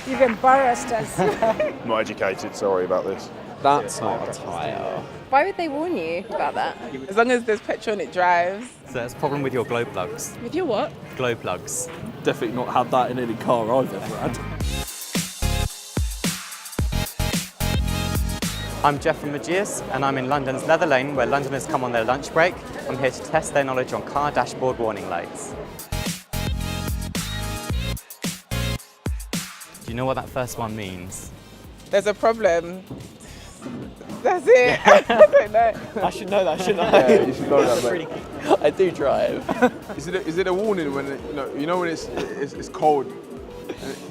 You've embarrassed us. Not educated, sorry about this. That's not a tyre. Why would they warn you about that? As long as there's petrol and it drives. So that's a problem with your glow plugs. With your what? Glow plugs. Definitely not had that in any car I've ever had. I'm Jeff from Ageas, and I'm in London's Leather Lane, where Londoners come on their lunch break. I'm here to test their knowledge on car dashboard warning lights. Do you know what that first one means? There's a problem. That's it. I don't know. I should know that, shouldn't I? Yeah, you should know that, mate. I do drive. Is it a warning when when it's cold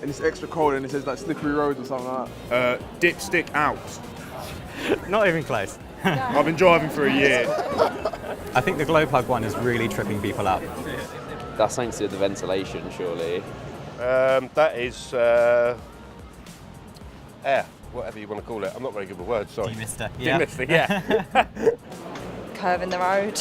and it's extra cold and it says like slippery roads or something like that? Dipstick out. Not even close. I've been driving for a year. I think the glow plug one is really tripping people up. That's something to do with the ventilation, surely. That is air, whatever you want to call it. I'm not very good with words, sorry. Demister. Demister, yeah. Curve in the road.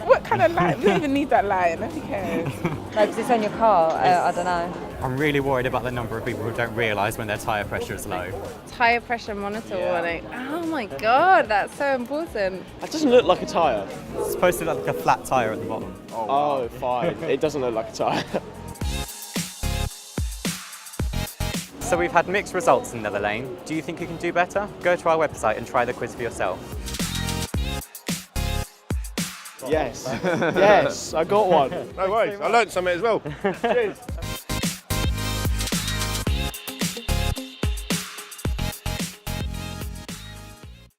What kind of light? We don't even need that light. Nobody cares. No, because it's on your car. I don't know. I'm really worried about the number of people who don't realise when their tyre pressure is low. Tyre pressure monitor warning. Oh my god, that's so important. That doesn't look like a tyre. It's supposed to look like a flat tyre at the bottom. Oh, fine. It doesn't look like a tyre. So we've had mixed results in Leather Lane. Do you think you can do better? Go to our website and try the quiz for yourself. Yes. Yes, I got one. No worries, I learnt something as well. Cheers.